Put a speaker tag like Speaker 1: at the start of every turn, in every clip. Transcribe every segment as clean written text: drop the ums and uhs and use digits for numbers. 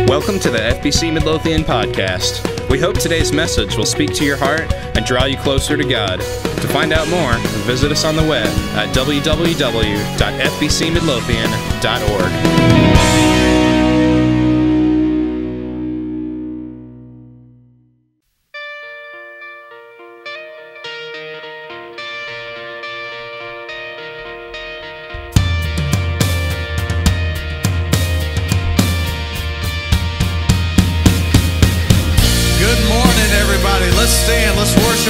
Speaker 1: Welcome to the FBC Midlothian podcast. We hope today's message will speak to your heart and draw you closer to God. To find out more, visit us on the web at www.fbcmidlothian.org.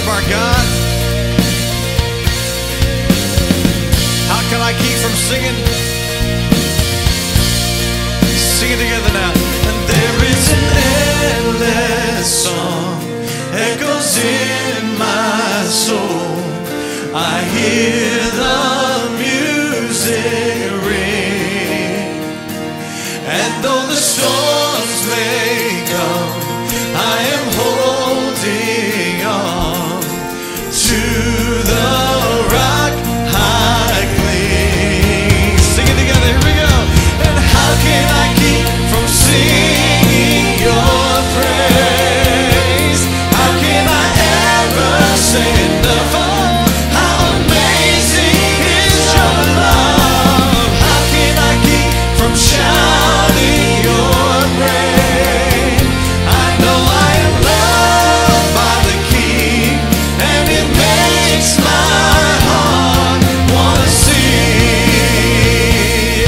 Speaker 2: Our God. How can I keep from singing? Sing it together now. And there is an endless song echoes in my soul. I hear the music ring, and though the storms may come, I am holding on to the rock I cling. Sing it together, here we go. And how can I keep from singing your praise? How can I ever say enough of how amazing is your love? How can I keep from shouting your praise? I know I am loved by the King, and it makes my heart wanna sing. Yeah.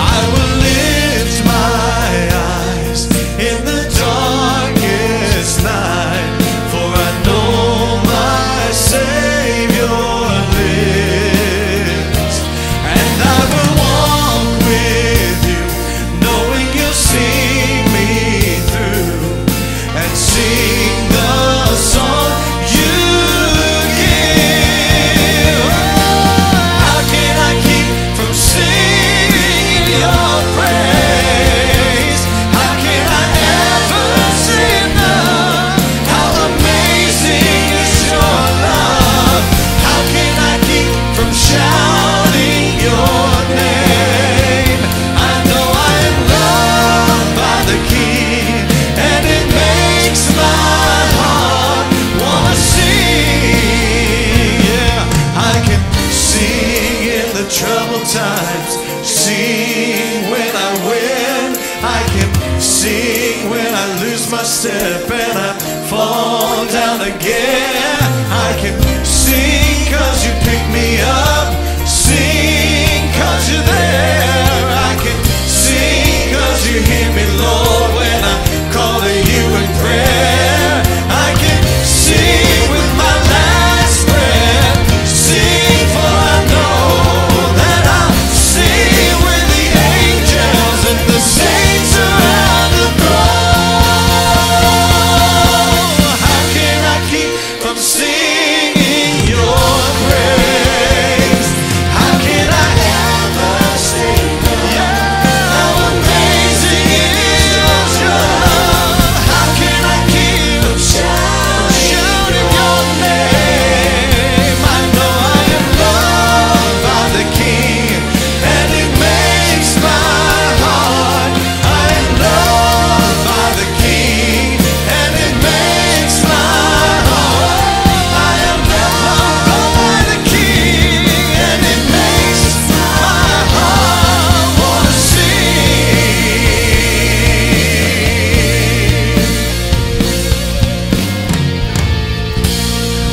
Speaker 2: I will lift my eyes in the darkest night, for I know my Savior lives, and I will walk with you, knowing you'll see me through and sing the song you give. Oh, how can I keep from singing your praise? How can I ever say enough how amazing is your love? How can I keep from shouting your name? I know I am loved by the King, and it makes my heart wanna sing. Yeah, I can sing in the troubled times, sing when I win. I can sing when I lose my step and I fall down again. I can sing 'cause you pick me up, sing 'cause you're there. I can sing 'cause you hear me, Lord, when I call to you in prayer. I can sing with my last breath, sing for I know that I'll sing with the angels and the saints around the throne. How can I keep from singing your praise? How can I ever sing? Yeah, how amazing is your love? How can I keep from shouting your name? I know I am loved by the King, and it makes my heart. I am loved by the King, and it makes my heart. I am loved by the King, and it makes my heart wanna sing.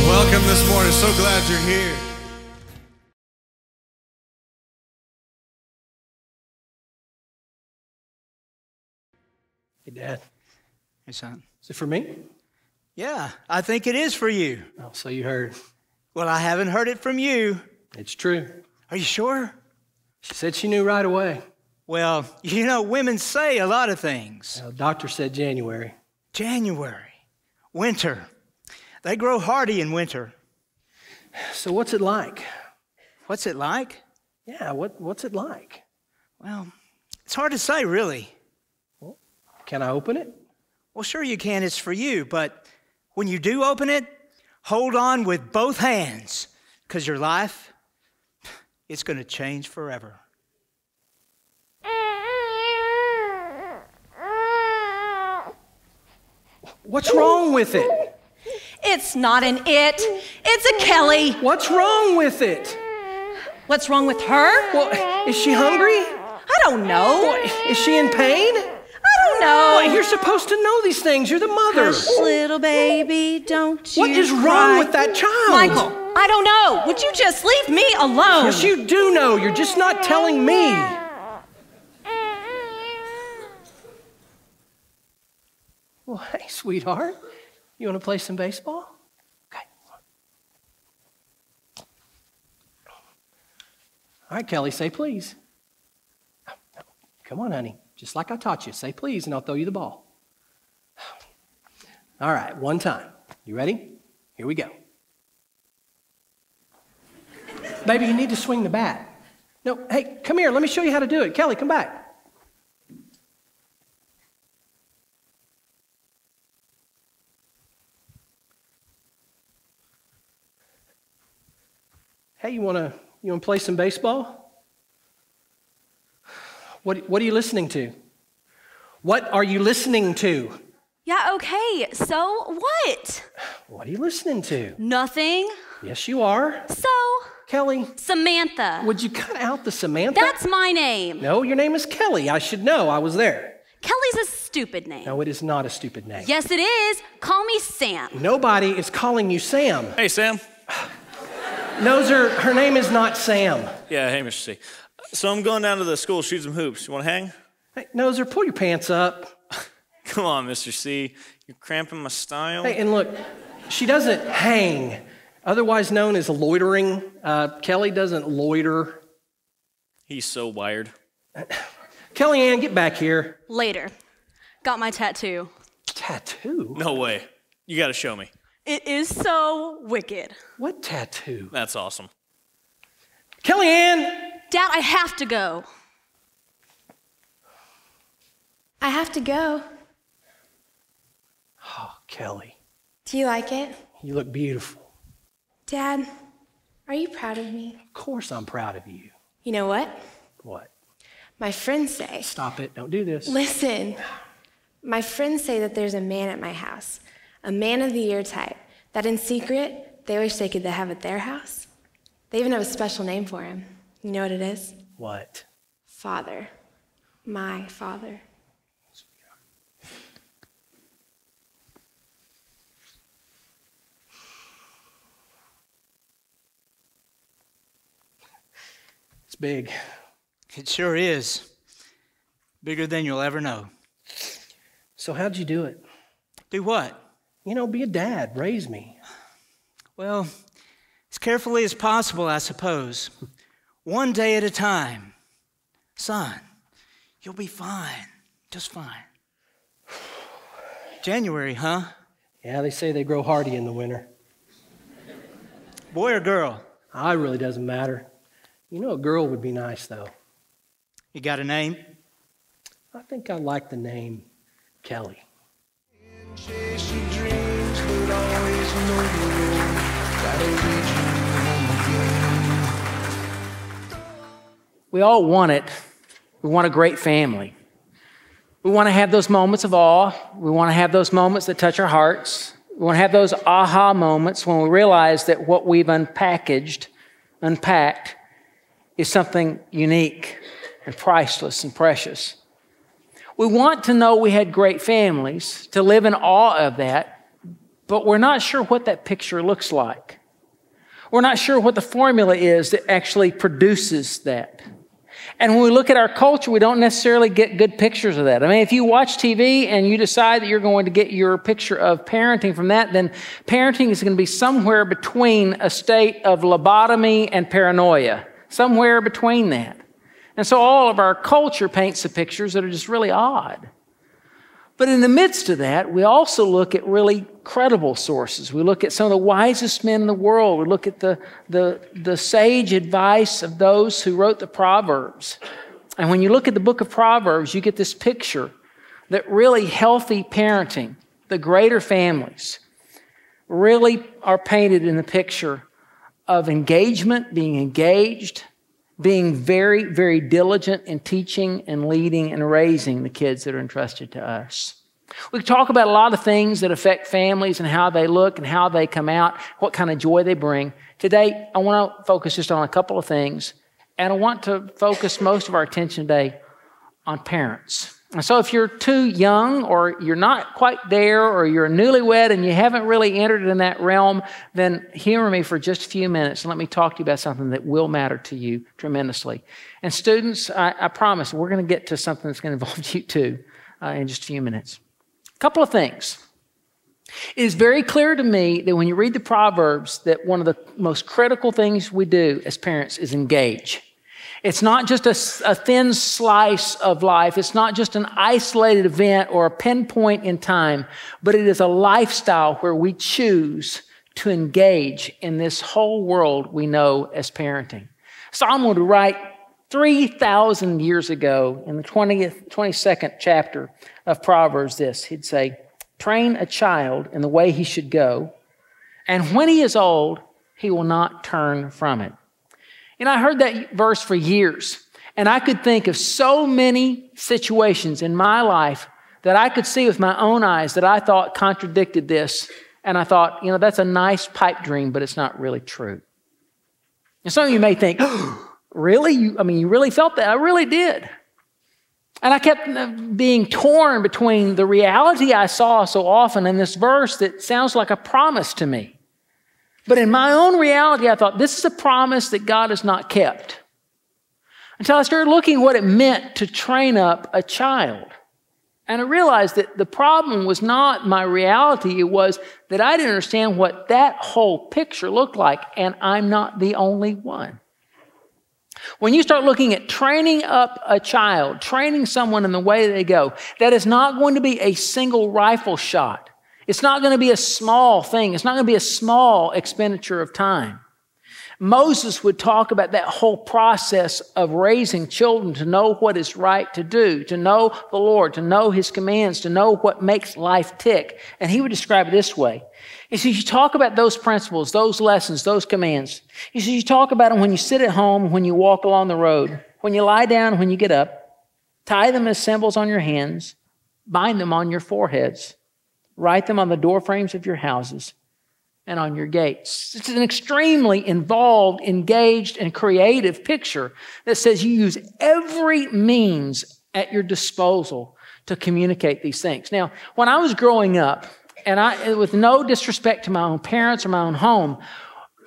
Speaker 2: Welcome this morning. So glad you're here.
Speaker 3: Hey, Dad.
Speaker 4: Hey, son.
Speaker 3: Is it for me?
Speaker 4: Yeah, I think it is for you.
Speaker 3: Oh, so you heard.
Speaker 4: Well, I haven't heard it from you.
Speaker 3: It's true.
Speaker 4: Are you sure?
Speaker 3: She said she knew right away.
Speaker 4: Well, you know, women say a lot of things.
Speaker 3: The doctor said January.
Speaker 4: January, winter. They grow hardy in winter.
Speaker 3: So what's it like?
Speaker 4: What's it like?
Speaker 3: Yeah, what's it like?
Speaker 4: Well, it's hard to say, really.
Speaker 3: Can I open it?
Speaker 4: Well, sure you can. It's for you. But when you do open it, hold on with both hands, because your life, it's going to change forever.
Speaker 3: What's wrong with it?
Speaker 5: It's not an it. It's a Kelly.
Speaker 3: What's wrong with it?
Speaker 5: What's wrong with her?
Speaker 3: Well, is she hungry?
Speaker 5: I don't know.
Speaker 3: Well, is she in pain?
Speaker 5: I don't know.
Speaker 3: Well, you're supposed to know these things. You're the mother.
Speaker 5: Hush, little baby, don't you
Speaker 3: What is
Speaker 5: cry.
Speaker 3: wrong with that child?
Speaker 5: Michael, I don't know. Would you just leave me alone?
Speaker 3: Yes, you do know. You're just not telling me. Well, hey, sweetheart, you want to play some baseball? Okay. All right, Kelly, say please. Come on, honey. Just like I taught you. Say please, and I'll throw you the ball. All right, one time. You ready? Here we go. Baby, you need to swing the bat. No, hey, come here. Let me show you how to do it. Kelly, come back. Hey, you wanna play some baseball? What are you listening to? What are you listening to?
Speaker 5: Yeah, okay. So what?
Speaker 3: What are you listening to?
Speaker 5: Nothing.
Speaker 3: Yes, you are.
Speaker 5: So,
Speaker 3: Kelly,
Speaker 5: Samantha.
Speaker 3: would you cut out the Samantha?
Speaker 5: That's my name.
Speaker 3: No, your name is Kelly. I should know. I was there.
Speaker 5: Kelly's a stupid name.
Speaker 3: No, it is not a stupid name.
Speaker 5: Yes, it is. Call me Sam.
Speaker 3: Nobody is calling you Sam.
Speaker 6: Hey, Sam.
Speaker 3: No, sir, her name is not Sam.
Speaker 6: Yeah, hey, Mr. C. So I'm going down to the school to shoot some hoops. You want to hang?
Speaker 3: Hey, Noser, pull your pants up.
Speaker 6: Come on, Mr. C. You're cramping my style.
Speaker 3: Hey, and look, she doesn't hang, otherwise known as loitering. Kelly doesn't loiter.
Speaker 6: He's so wired.
Speaker 3: Kellyanne, get back here.
Speaker 5: Later. Got my tattoo.
Speaker 3: Tattoo?
Speaker 6: No way. You got to show me.
Speaker 5: It is so wicked.
Speaker 3: What tattoo?
Speaker 6: That's awesome.
Speaker 3: Kellyanne!
Speaker 5: Dad, I have to go.
Speaker 7: I have to go.
Speaker 3: Oh, Kelly,
Speaker 7: Do you like it?
Speaker 3: you look beautiful.
Speaker 7: Dad, are you proud of me?
Speaker 3: Of course I'm proud of you.
Speaker 7: You know what?
Speaker 3: What?
Speaker 7: My friends say.
Speaker 3: Stop it. Don't do this.
Speaker 7: Listen. My friends say that there's a man at my house, a man of the year type, that in secret, they wish they could have at their house. They even have a special name for him. You know what it is?
Speaker 3: What?
Speaker 7: Father. My father.
Speaker 3: It's big.
Speaker 4: It sure is. Bigger than you'll ever know.
Speaker 3: So how'd you do it?
Speaker 4: Do what?
Speaker 3: You know, be a dad, raise me.
Speaker 4: Well, as carefully as possible, I suppose. One day at a time. Son, you'll be fine. Just fine. January, huh?
Speaker 3: Yeah, they say they grow hardy in the winter.
Speaker 4: Boy or girl?
Speaker 3: It really doesn't matter. You know, a girl would be nice, though.
Speaker 4: You got a name?
Speaker 3: I think I like the name Kelly.
Speaker 2: Chase your dreams, but always know the road. Gotta lead you home again.
Speaker 8: We all want it. We want a great family. We want to have those moments of awe. We want to have those moments that touch our hearts. We want to have those aha moments when we realize that what we've unpacked, is something unique and priceless and precious. We want to know we had great families, to live in awe of that, but we're not sure what that picture looks like. We're not sure what the formula is that actually produces that. And when we look at our culture, we don't necessarily get good pictures of that. I mean, if you watch TV and you decide that you're going to get your picture of parenting from that, then parenting is going to be somewhere between a state of lobotomy and paranoia, somewhere between that. And so all of our culture paints the pictures that are just really odd. But in the midst of that, we also look at really credible sources. We look at some of the wisest men in the world. We look at the sage advice of those who wrote the Proverbs. And when you look at the book of Proverbs, you get this picture that really healthy parenting, the greater families, really are painted in the picture of engagement, being engaged, being very, very diligent in teaching and leading and raising the kids that are entrusted to us. We could talk about a lot of things that affect families and how they look and how they come out, what kind of joy they bring. Today, I want to focus just on a couple of things, and I want to focus most of our attention today on parents. And so if you're too young or you're not quite there or you're newlywed and you haven't really entered in that realm, then humor me for just a few minutes and let me talk to you about something that will matter to you tremendously. And students, I promise we're going to get to something that's going to involve you too in just a few minutes. A couple of things. It is very clear to me that when you read the Proverbs that one of the most critical things we do as parents is engage. It's not just a thin slice of life. It's not just an isolated event or a pinpoint in time, but it is a lifestyle where we choose to engage in this whole world we know as parenting. Solomon would write 3,000 years ago in the 22nd chapter of Proverbs this. He'd say, "Train a child in the way he should go, and when he is old, he will not turn from it." And I heard that verse for years, and I could think of so many situations in my life that I could see with my own eyes that I thought contradicted this, and I thought, that's a nice pipe dream, but it's not really true. And some of you may think, really? You really felt that? I really did. And I kept being torn between the reality I saw so often and this verse that sounds like a promise to me. But in my own reality, I thought, this is a promise that God has not kept. Until I started looking at what it meant to train up a child. And I realized that the problem was not my reality. It was that I didn't understand what that whole picture looked like. And I'm not the only one. When you start looking at training up a child, training someone in the way they go, that is not going to be a single rifle shot. It's not going to be a small thing. It's not going to be a small expenditure of time. Moses would talk about that whole process of raising children to know what is right to do, to know the Lord, to know His commands, to know what makes life tick. And he would describe it this way. He says, you talk about those principles, those lessons, those commands. He says, you talk about them when you sit at home, when you walk along the road, when you lie down, when you get up. Tie them as symbols on your hands. Bind them on your foreheads. Write them on the doorframes of your houses and on your gates. It's an extremely involved, engaged, and creative picture that says you use every means at your disposal to communicate these things. Now, when I was growing up, and with no disrespect to my own parents or my own home,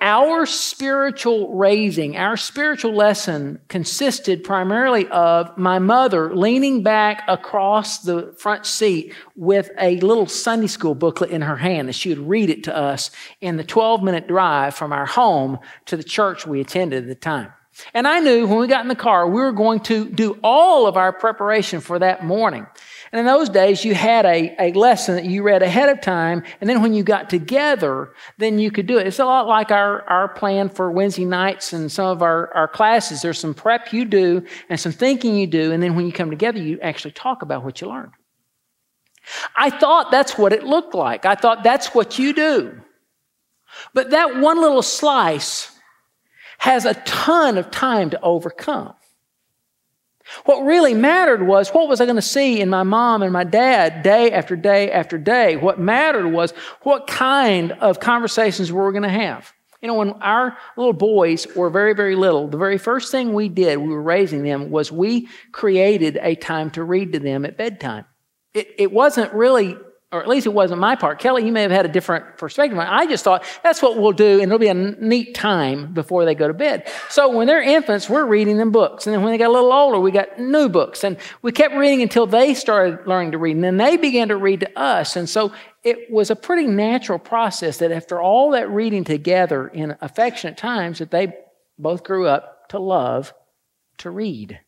Speaker 8: our spiritual raising, our spiritual lesson consisted primarily of my mother leaning back across the front seat with a little Sunday school booklet in her hand, and she would read it to us in the 12-minute drive from our home to the church we attended at the time. And I knew when we got in the car, we were going to do all of our preparation for that morning. And in those days, you had a lesson that you read ahead of time, and then when you got together, then you could do it. It's a lot like our plan for Wednesday nights and some of our classes. There's some prep you do and some thinking you do, and then when you come together, you actually talk about what you learned. I thought that's what it looked like. I thought that's what you do. But that one little slice has a ton of time to overcome. What really mattered was, what was I going to see in my mom and my dad day after day after day? What mattered was, what kind of conversations we were going to have. When our little boys were very, very little, the very first thing we did, we were raising them, was we created a time to read to them at bedtime. It wasn't really, or at least it wasn't my part. Kelly, you may have had a different perspective. I just thought, that's what we'll do, and it'll be a neat time before they go to bed. So when they're infants, we're reading them books. And then when they got a little older, we got new books. And we kept reading until they started learning to read. And then they began to read to us. And so it was a pretty natural process that after all that reading together in affectionate times, that they both grew up to love to read.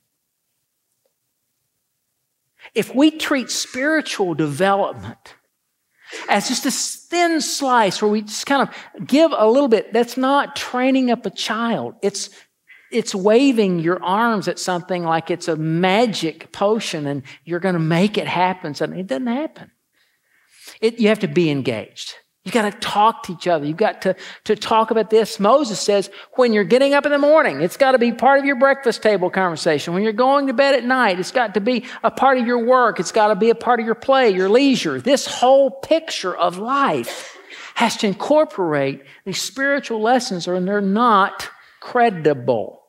Speaker 8: If we treat spiritual development as just this thin slice where we just kind of give a little bit, that's not training up a child. It's waving your arms at something like it's a magic potion and you're going to make it happen. Suddenly, it doesn't happen. You have to be engaged. You got to talk to each other. You've got to talk about this. Moses says, when you're getting up in the morning, it's got to be part of your breakfast table conversation. When you're going to bed at night, it's got to be a part of your work. It's got to be a part of your play, your leisure. This whole picture of life has to incorporate these spiritual lessons, or they're not credible.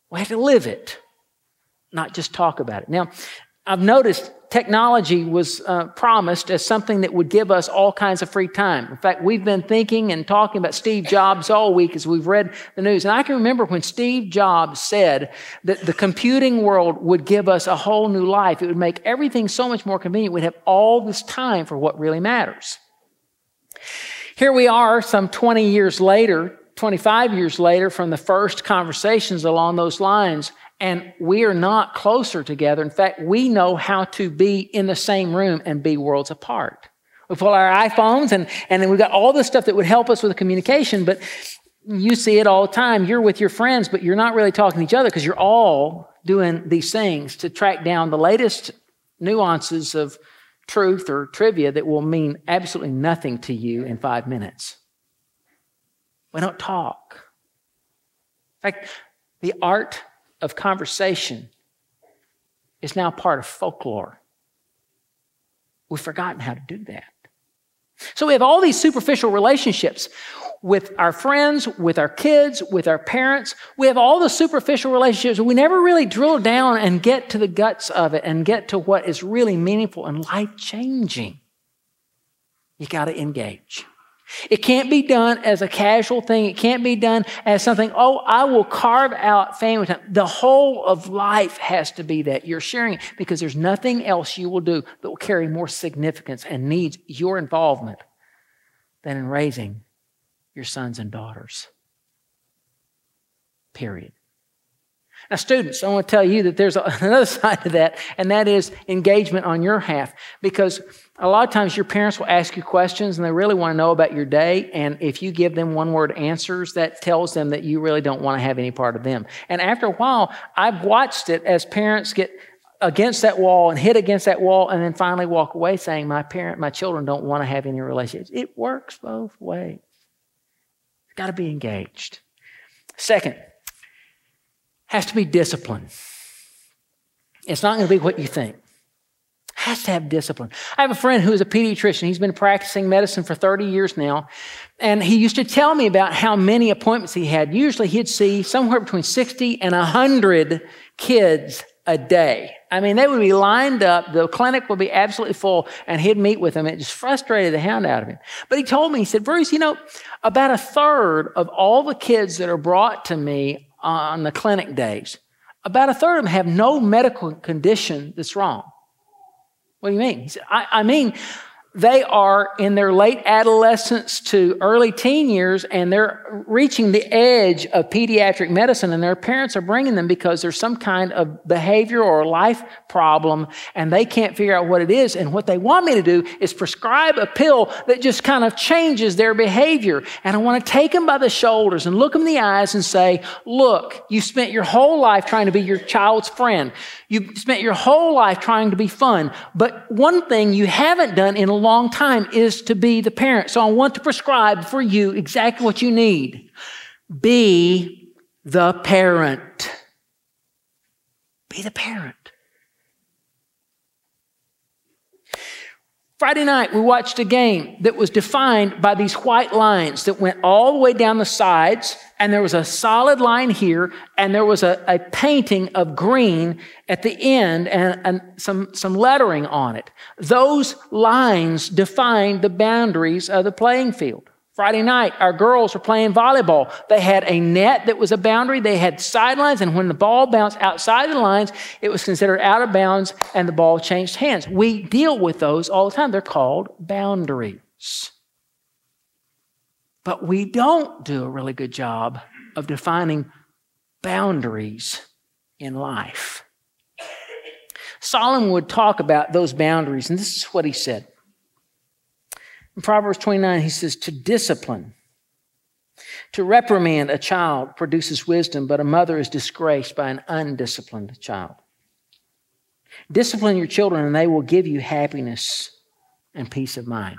Speaker 8: We have to live it, not just talk about it. Now, I've noticed technology was promised as something that would give us all kinds of free time. In fact, we've been thinking and talking about Steve Jobs all week as we've read the news. And I can remember when Steve Jobs said that the computing world would give us a whole new life. It would make everything so much more convenient. We'd have all this time for what really matters. Here we are some 20 years later, 25 years later from the first conversations along those lines, and we are not closer together. In fact, we know how to be in the same room and be worlds apart. We pull our iPhones and then we've got all this stuff that would help us with communication, but you see it all the time. You're with your friends, but you're not really talking to each other because you're all doing these things to track down the latest nuances of truth or trivia that will mean absolutely nothing to you in 5 minutes. We don't talk. In fact, the art of conversation is now part of folklore. We've forgotten how to do that. So we have all these superficial relationships with our friends, with our kids, with our parents. We have all the superficial relationships. We never really drill down and get to the guts of it and get to what is really meaningful and life-changing. You got to engage. It can't be done as a casual thing. It can't be done as something, oh, I will carve out family time. The whole of life has to be that. You're sharing it because there's nothing else you will do that will carry more significance and needs your involvement than in raising your sons and daughters. Period. Now, students, I want to tell you that there's another side to that, and that is engagement on your half. Because a lot of times your parents will ask you questions, and they really want to know about your day. And if you give them one-word answers, that tells them that you really don't want to have any part of them. And after a while, I've watched it as parents get against that wall and hit against that wall, and then finally walk away saying, my children don't want to have any relationships. It works both ways. You've got to be engaged. Second, has to be discipline. It's not going to be what you think. Has to have discipline. I have a friend who is a pediatrician. He's been practicing medicine for 30 years now. And he used to tell me about how many appointments he had. Usually he'd see somewhere between 60 and 100 kids a day. I mean, they would be lined up. The clinic would be absolutely full, and he'd meet with them. It just frustrated the hound out of him. But he told me, he said, Bruce, about a third of all the kids that are brought to me on the clinic days, about a third of them have no medical condition that's wrong. What do you mean? He said, I mean, they are in their late adolescence to early teen years, and they're reaching the edge of pediatric medicine, and their parents are bringing them because there's some kind of behavior or life problem, and they can't figure out what it is. And what they want me to do is prescribe a pill that just kind of changes their behavior. And I want to take them by the shoulders and look them in the eyes and say, look, you spent your whole life trying to be your child's friend. You spent your whole life trying to be fun. But one thing you haven't done in a long time is to be the parent. So I want to prescribe for you exactly what you need. Be the parent. Be the parent. Friday night, we watched a game that was defined by these white lines that went all the way down the sides, and there was a solid line here, and there was a painting of green at the end and some lettering on it. Those lines defined the boundaries of the playing field. Friday night, our girls were playing volleyball. They had a net that was a boundary. They had sidelines, and when the ball bounced outside the lines, it was considered out of bounds, and the ball changed hands. We deal with those all the time. They're called boundaries. But we don't do a really good job of defining boundaries in life. Solomon would talk about those boundaries, and this is what he said. In Proverbs 29, he says, to discipline, to reprimand a child produces wisdom, but a mother is disgraced by an undisciplined child. Discipline your children, and they will give you happiness and peace of mind.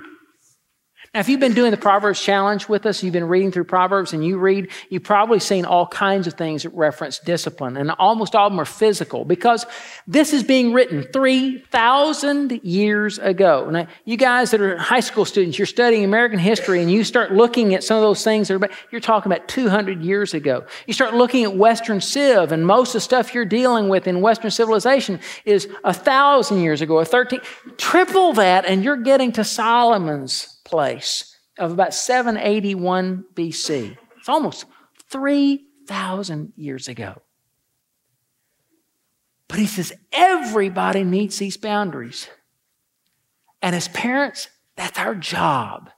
Speaker 8: Now, if you've been doing the Proverbs challenge with us, you've been reading through Proverbs and you've probably seen all kinds of things that reference discipline, and almost all of them are physical because this is being written 3,000 years ago. Now, you guys that are high school students, you're studying American history and you start looking at some of those things, you're talking about 200 years ago. You start looking at Western Civ, and most of the stuff you're dealing with in Western civilization is 1,000 years ago, or 13. Triple that, and you're getting to Solomon's place of about 781 BC. It's almost 3,000 years ago. But he says everybody meets these boundaries. And as parents, that's our job,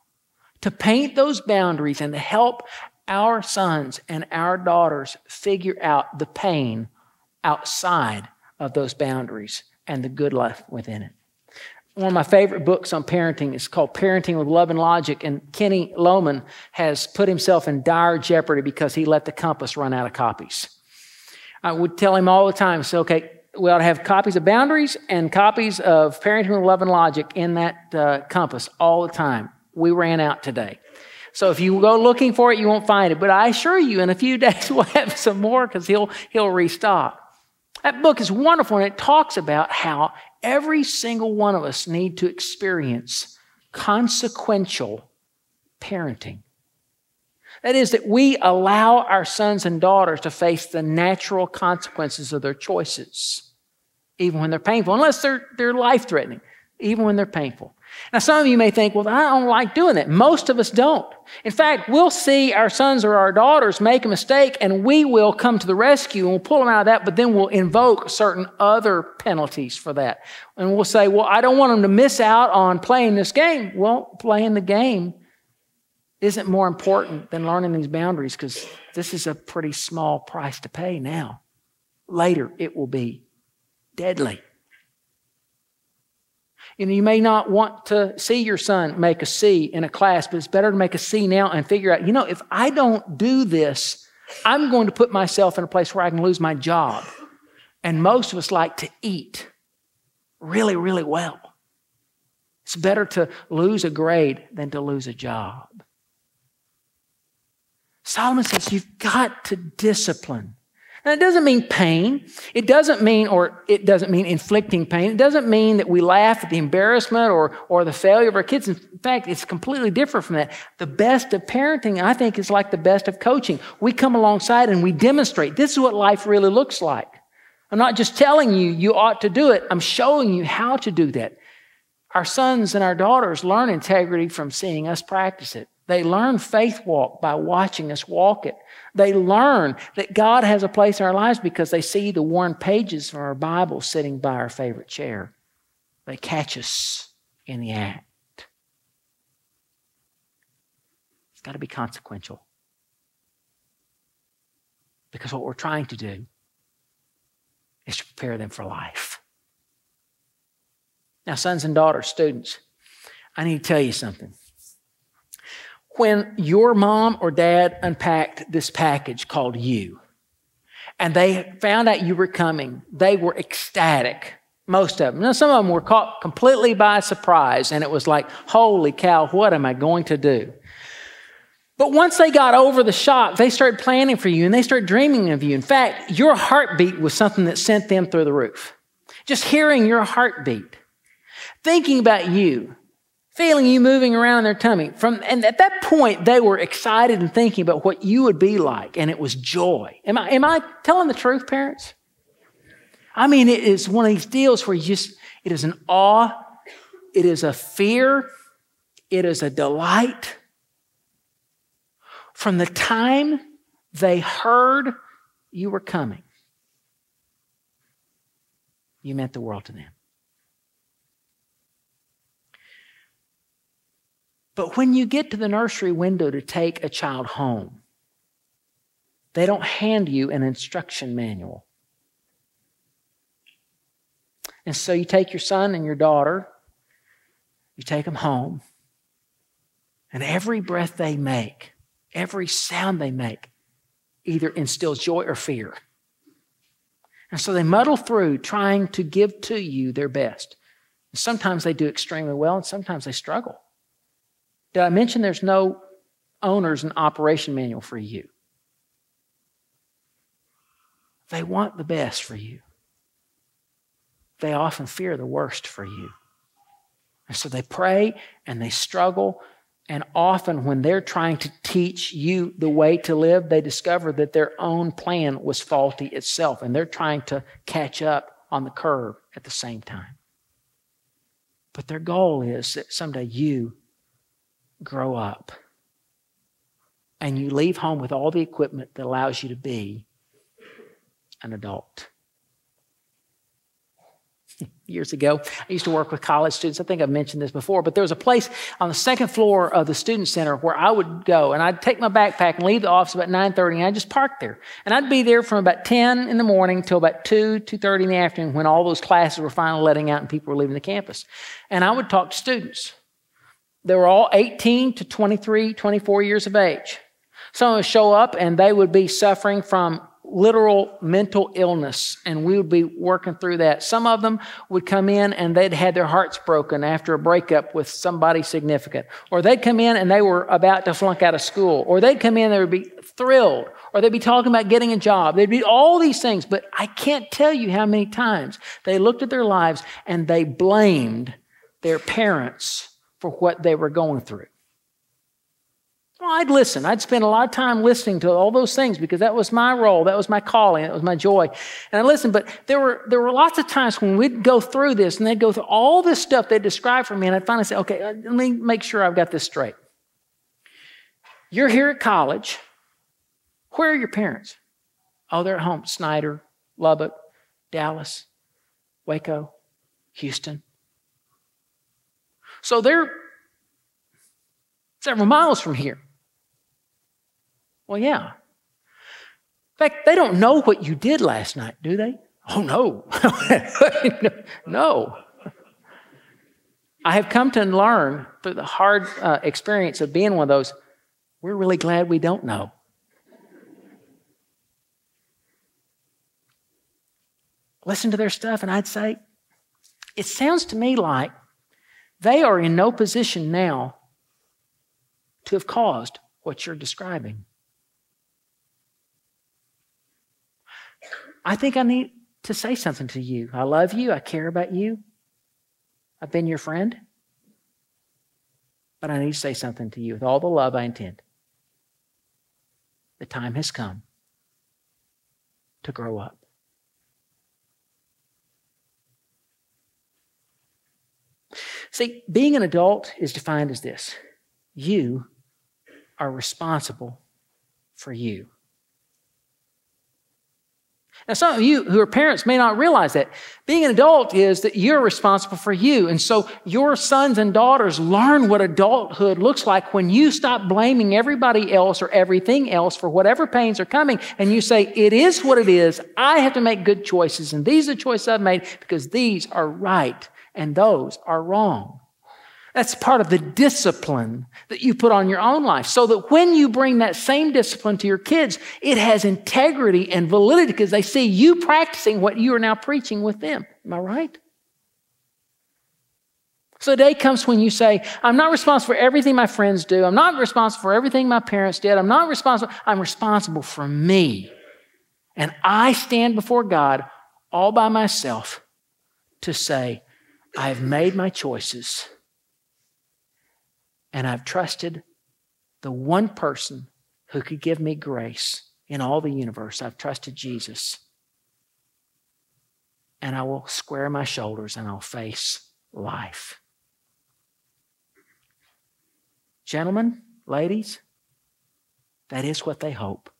Speaker 8: to paint those boundaries and to help our sons and our daughters figure out the pain outside of those boundaries and the good life within it. One of my favorite books on parenting is called Parenting with Love and Logic, and Kenny Lohman has put himself in dire jeopardy because he let the compass run out of copies. I would tell him all the time, so okay, we ought to have copies of boundaries and copies of Parenting with Love and Logic in that compass all the time. We ran out today. So if you go looking for it, you won't find it. But I assure you, in a few days, we'll have some more because he'll restock. That book is wonderful, and it talks about how every single one of us need to experience consequential parenting. That is, that we allow our sons and daughters to face the natural consequences of their choices, even when they're painful, unless they're life-threatening, even when they're painful. Now, some of you may think, well, I don't like doing that. Most of us don't. In fact, we'll see our sons or our daughters make a mistake, and we will come to the rescue, and we'll pull them out of that, but then we'll invoke certain other penalties for that. And we'll say, well, I don't want them to miss out on playing this game. Well, playing the game isn't more important than learning these boundaries, because this is a pretty small price to pay now. Later, it will be deadly. You know, you may not want to see your son make a C in a class, but it's better to make a C now and figure out, if I don't do this, I'm going to put myself in a place where I can lose my job. And most of us like to eat really, really well. It's better to lose a grade than to lose a job. Solomon says you've got to discipline. Now, it doesn't mean pain. It doesn't mean inflicting pain. It doesn't mean that we laugh at the embarrassment or the failure of our kids. In fact, it's completely different from that. The best of parenting, I think, is like the best of coaching. We come alongside and we demonstrate. This is what life really looks like. I'm not just telling you ought to do it. I'm showing you how to do that. Our sons and our daughters learn integrity from seeing us practice it. They learn faith walk by watching us walk it. They learn that God has a place in our lives because they see the worn pages from our Bible sitting by our favorite chair. They catch us in the act. It's got to be consequential. Because what we're trying to do is to prepare them for life. Now, sons and daughters, students, I need to tell you something. When your mom or dad unpacked this package called you, and they found out you were coming, they were ecstatic, most of them. Now, some of them were caught completely by surprise, and it was like, holy cow, what am I going to do? But once they got over the shock, they started planning for you, and they started dreaming of you. In fact, your heartbeat was something that sent them through the roof. Just hearing your heartbeat, thinking about you, feeling you moving around in their tummy. And at that point, they were excited and thinking about what you would be like, and it was joy. Am I telling the truth, parents? I mean, it is one of these deals where it is an awe, it is a fear, it is a delight. From the time they heard you were coming, you meant the world to them. But when you get to the nursery window to take a child home, they don't hand you an instruction manual. And so you take your son and your daughter, you take them home, and every breath they make, every sound they make, either instills joy or fear. And so they muddle through trying to give to you their best. And sometimes they do extremely well, and sometimes they struggle. Did I mention there's no owner's and operation manual for you? They want the best for you. They often fear the worst for you. And so they pray and they struggle. And often when they're trying to teach you the way to live, they discover that their own plan was faulty itself. And they're trying to catch up on the curve at the same time. But their goal is that someday you grow up and you leave home with all the equipment that allows you to be an adult. Years ago, I used to work with college students. I think I've mentioned this before, but there was a place on the second floor of the student center where I would go, and I'd take my backpack and leave the office about 9:30, and I'd just park there. And I'd be there from about 10 in the morning till about 2:30 in the afternoon when all those classes were finally letting out and people were leaving the campus. And I would talk to students. They were all 18 to 23, 24 years of age. Some would show up, and they would be suffering from literal mental illness, and we would be working through that. Some of them would come in and they'd had their hearts broken after a breakup with somebody significant. Or they'd come in and they were about to flunk out of school. Or they'd come in and they would be thrilled. Or they'd be talking about getting a job. They'd be all these things, but I can't tell you how many times they looked at their lives and they blamed their parents for what they were going through. Well, I'd listen. I'd spend a lot of time listening to all those things because that was my role. That was my calling. That was my joy. And I listened, but there were lots of times when we'd go through this and they'd go through all this stuff they'd describe for me, and I'd finally say, okay, let me make sure I've got this straight. You're here at college. Where are your parents? Oh, they're at home. Snyder, Lubbock, Dallas, Waco, Houston. So they're several miles from here. Well, yeah. In fact, they don't know what you did last night, do they? Oh, no. No. I have come to learn through the hard experience of being one of those, we're really glad we don't know. Listen to their stuff, and I'd say, it sounds to me like they are in no position now to have caused what you're describing. I think I need to say something to you. I love you. I care about you. I've been your friend. But I need to say something to you with all the love I intend. The time has come to grow up. See, being an adult is defined as this. You are responsible for you. Now, some of you who are parents may not realize that. Being an adult is that you're responsible for you. And so your sons and daughters learn what adulthood looks like when you stop blaming everybody else or everything else for whatever pains are coming. And you say, it is what it is. I have to make good choices. And these are the choices I've made because these are right and those are wrong. That's part of the discipline that you put on your own life so that when you bring that same discipline to your kids, it has integrity and validity because they see you practicing what you are now preaching with them. Am I right? So the day comes when you say, I'm not responsible for everything my friends do. I'm not responsible for everything my parents did. I'm responsible for me. And I stand before God all by myself to say, I have made my choices. And I've trusted the one person who could give me grace in all the universe. I've trusted Jesus. And I will square my shoulders and I'll face life. Gentlemen, ladies, that is what they hope.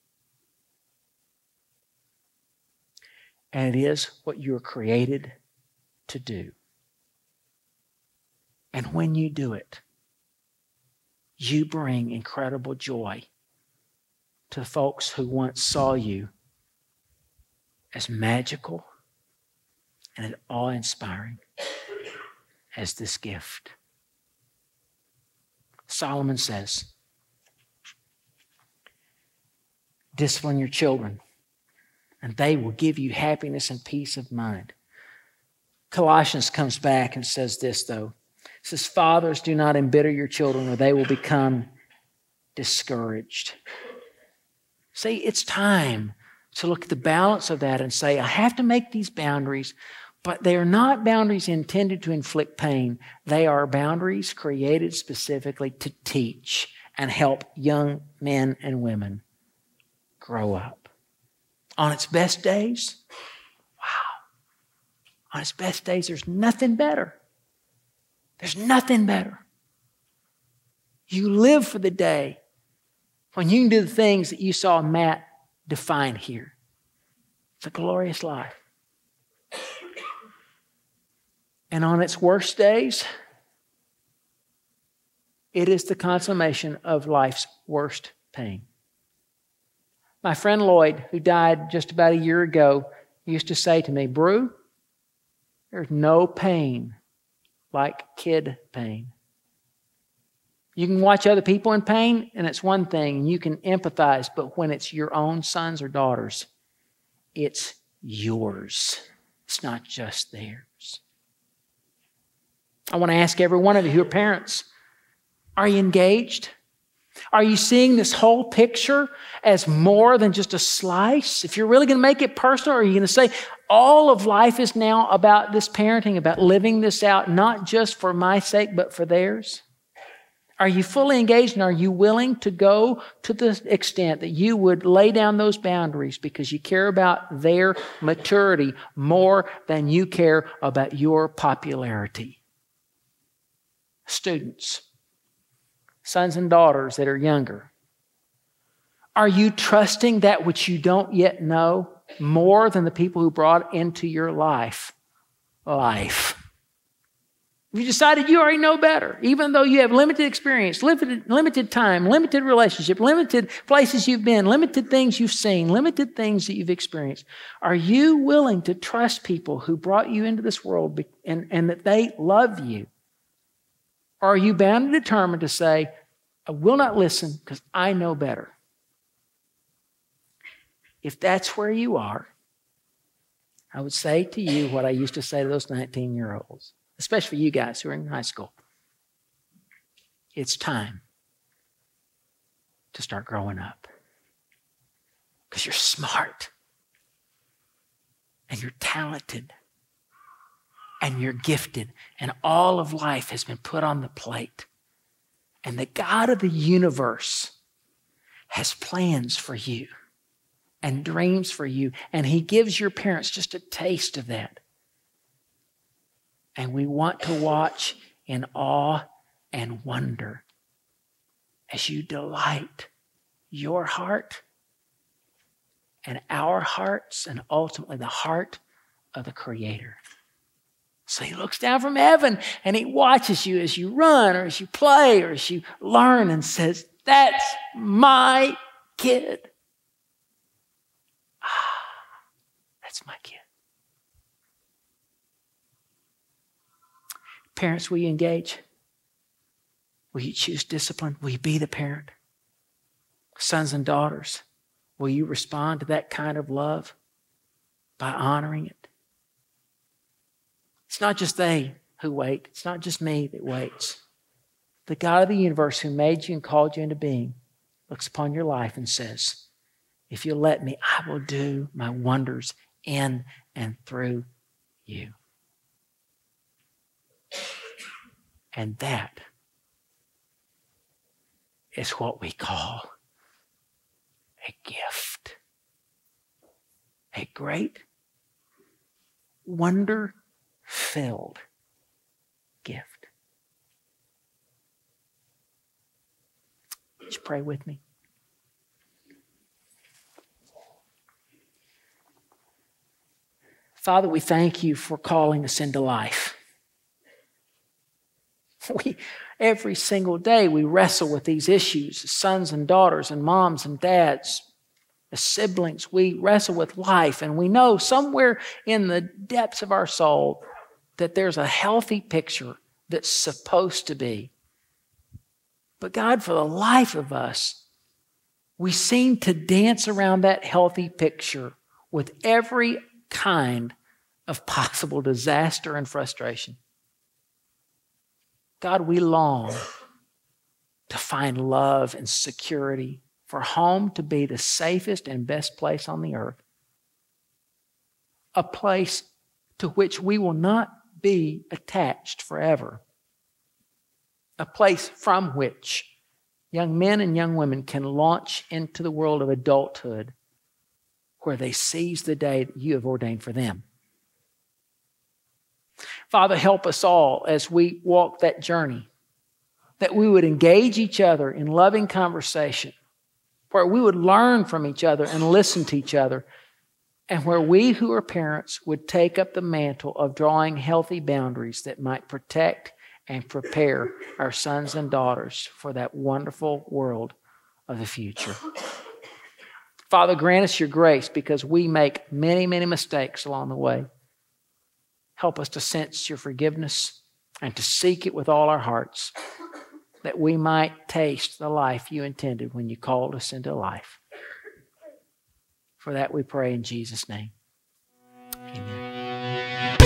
Speaker 8: And it is what you are created to do. And when you do it, you bring incredible joy to folks who once saw you as magical and as awe-inspiring as this gift. Solomon says, discipline your children, and they will give you happiness and peace of mind. Colossians comes back and says this, though. It says, fathers, do not embitter your children or they will become discouraged. See, it's time to look at the balance of that and say, I have to make these boundaries, but they are not boundaries intended to inflict pain. They are boundaries created specifically to teach and help young men and women grow up. On its best days, wow. On its best days, there's nothing better. There's nothing better. You live for the day when you can do the things that you saw Matt define here. It's a glorious life. And on its worst days, it is the consummation of life's worst pain. My friend Lloyd, who died just about a year ago, used to say to me, Brew, there's no pain like kid pain. You can watch other people in pain, and it's one thing, and you can empathize, but when it's your own sons or daughters, it's yours. It's not just theirs. I want to ask every one of you who are parents, are you engaged? Are you seeing this whole picture as more than just a slice? If you're really going to make it personal, are you going to say, all of life is now about this parenting, about living this out, not just for my sake, but for theirs? Are you fully engaged, and are you willing to go to the extent that you would lay down those boundaries because you care about their maturity more than you care about your popularity? Students, sons and daughters that are younger, are you trusting that which you don't yet know more than the people who brought into your life? You decided you already know better, even though you have limited experience, limited time, limited relationship, limited places you've been, limited things you've seen, limited things that you've experienced. Are you willing to trust people who brought you into this world and that they love you? Or are you bound and determined to say, I will not listen because I know better? If that's where you are, I would say to you what I used to say to those 19-year-olds. Especially you guys who are in high school. It's time to start growing up. Because you're smart. And you're talented. And you're gifted. And all of life has been put on the plate. And the God of the universe has plans for you. And dreams for you. And He gives your parents just a taste of that. And we want to watch in awe and wonder as you delight your heart and our hearts and ultimately the heart of the Creator. So He looks down from heaven and He watches you as you run or as you play or as you learn and says, that's my kid. That's my kid. Parents, will you engage? Will you choose discipline? Will you be the parent? Sons and daughters, will you respond to that kind of love by honoring it? It's not just they who wait. It's not just me that waits. The God of the universe who made you and called you into being looks upon your life and says, if you'll let me, I will do my wonders in and through you. And that is what we call a gift. A great, wonder-filled gift. Would you pray with me? Father, we thank you for calling us into life. Every single day we wrestle with these issues as sons and daughters and moms and dads, as siblings. We wrestle with life, and we know somewhere in the depths of our soul that there's a healthy picture that's supposed to be. But God, for the life of us, we seem to dance around that healthy picture with every kind of possible disaster and frustration. God, we long to find love and security, for home to be the safest and best place on the earth, a place to which we will not be attached forever, a place from which young men and young women can launch into the world of adulthood where they seize the day that you have ordained for them. Father, help us all as we walk that journey, that we would engage each other in loving conversation, where we would learn from each other and listen to each other, and where we who are parents would take up the mantle of drawing healthy boundaries that might protect and prepare our sons and daughters for that wonderful world of the future. Father, grant us your grace because we make many, many mistakes along the way. Help us to sense your forgiveness and to seek it with all our hearts, that we might taste the life you intended when you called us into life. For that we pray in Jesus' name. Amen.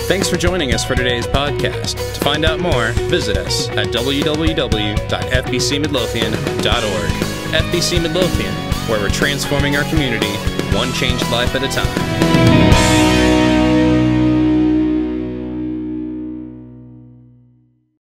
Speaker 1: Thanks for joining us for today's podcast. To find out more, visit us at www.fbcmidlothian.org. FBC Midlothian, where we're transforming our community one changed life at a time.